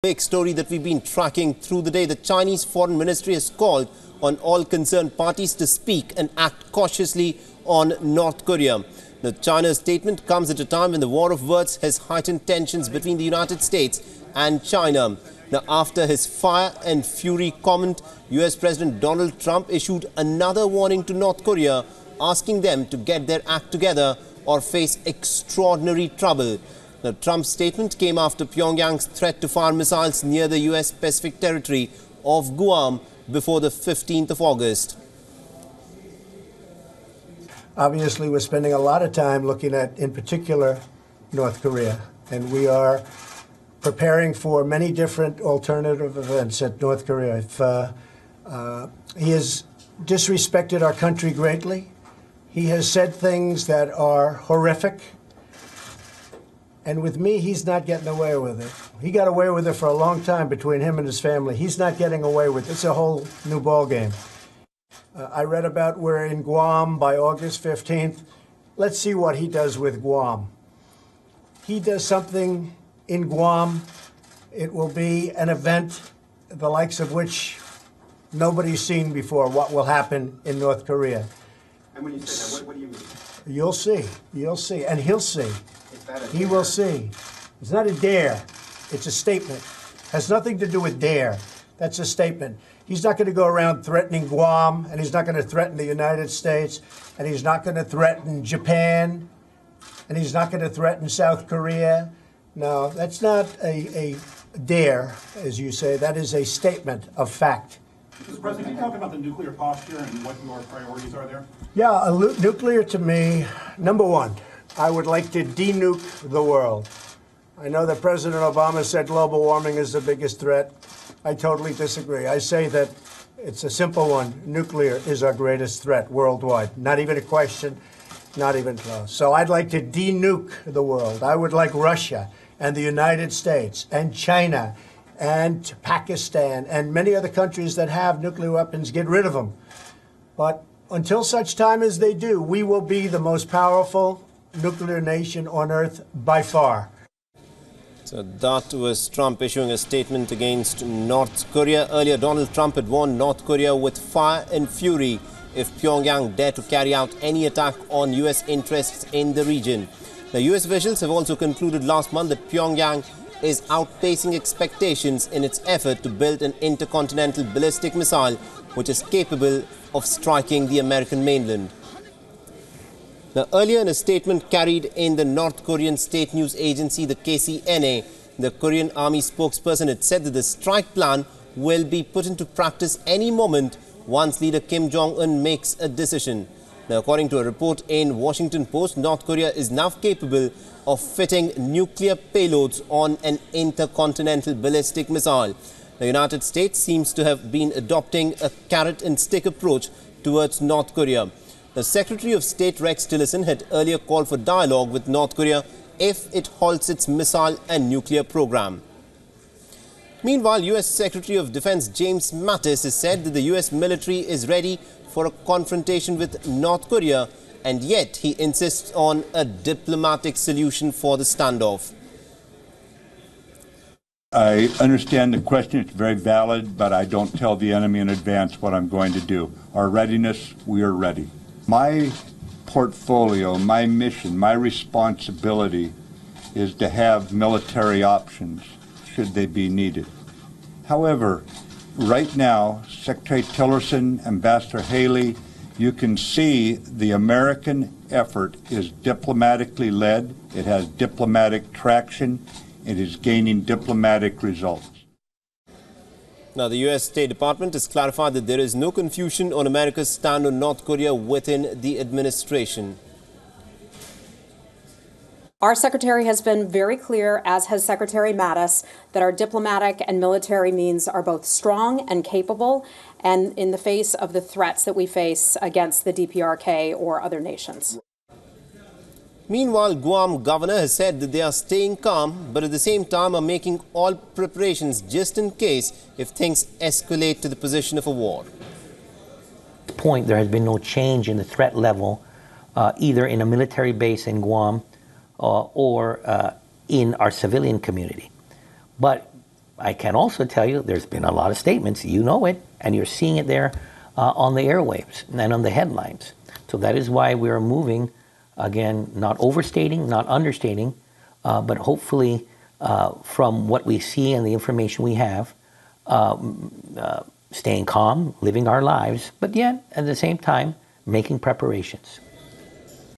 Big story that we've been tracking through the day. The Chinese Foreign Ministry has called on all concerned parties to speak and act cautiously on North Korea. Now, China's statement comes at a time when the war of words has heightened tensions between the United States and China. Now, after his fire and fury comment, US President Donald Trump issued another warning to North Korea, asking them to get their act together or face extraordinary trouble. Now, Trump's statement came after Pyongyang's threat to fire missiles near the US Pacific territory of Guam before the 15th of August. Obviously, we're spending a lot of time looking at, in particular, North Korea, and we are preparing for many different alternative events at North Korea. He has disrespected our country greatly. He has said things that are horrific. And with me, he's not getting away with it. He got away with it for a long time between him and his family. He's not getting away with it. It's a whole new ballgame. I read about we're in Guam by August 15th. Let's see what he does with Guam. He does something in Guam. It will be an event the likes of which nobody's seen before, what will happen in North Korea. And when you say that, what do you mean? You'll see. You'll see. And he'll see. He will see. It's not a dare. It's a statement. Has nothing to do with dare. That's a statement. He's not going to go around threatening Guam, and he's not going to threaten the United States, and he's not going to threaten Japan, and he's not going to threaten South Korea. No, that's not a dare, as you say. That is a statement of fact. Mr. President, can you talk about the nuclear posture and what your priorities are there? Yeah, nuclear to me, number one, I would like to de-nuke the world. I know that President Obama said global warming is the biggest threat. I totally disagree. I say that it's a simple one. Nuclear is our greatest threat worldwide. Not even a question, not even close. So I'd like to de-nuke the world. I would like Russia and the United States and China and Pakistan and many other countries that have nuclear weapons, get rid of them. But until such time as they do, we will be the most powerful nuclear nation on earth by far. So that was Trump issuing a statement against North Korea. Earlier, Donald Trump had warned North Korea with fire and fury if Pyongyang dared to carry out any attack on US interests in the region. The US officials have also concluded last month that Pyongyang is outpacing expectations in its effort to build an intercontinental ballistic missile which is capable of striking the American mainland. Now, earlier in a statement carried in the North Korean state news agency, the KCNA, the Korean Army spokesperson had said that the strike plan will be put into practice any moment once leader Kim Jong-un makes a decision. Now, according to a report in Washington Post, North Korea is now capable of fitting nuclear payloads on an intercontinental ballistic missile. The United States seems to have been adopting a carrot and stick approach towards North Korea. The Secretary of State Rex Tillerson had earlier called for dialogue with North Korea if it halts its missile and nuclear program. Meanwhile, US Secretary of Defense James Mattis has said that the US military is ready for a confrontation with North Korea, and yet he insists on a diplomatic solution for the standoff. I understand the question. It's very valid, but I don't tell the enemy in advance what I'm going to do. Our readiness, we are ready. My portfolio, my mission, my responsibility is to have military options should they be needed. However, right now, Secretary Tillerson, Ambassador Haley, you can see the American effort is diplomatically led. It has diplomatic traction. It is gaining diplomatic results. Now, the U.S. State Department has clarified that there is no confusion on America's stand on North Korea within the administration. Our secretary has been very clear, as has Secretary Mattis, that our diplomatic and military means are both strong and capable, and in the face of the threats that we face against the DPRK or other nations. Meanwhile, Guam governor has said that they are staying calm, but at the same time are making all preparations just in case if things escalate to the position of a war. There has been no change in the threat level, either in a military base in Guam or in our civilian community. But I can also tell you there's been a lot of statements, you know it, and you're seeing it there on the airwaves and on the headlines. So that is why we're moving, again, not overstating, not understating, but hopefully from what we see and the information we have, staying calm, living our lives, but yet at the same time making preparations.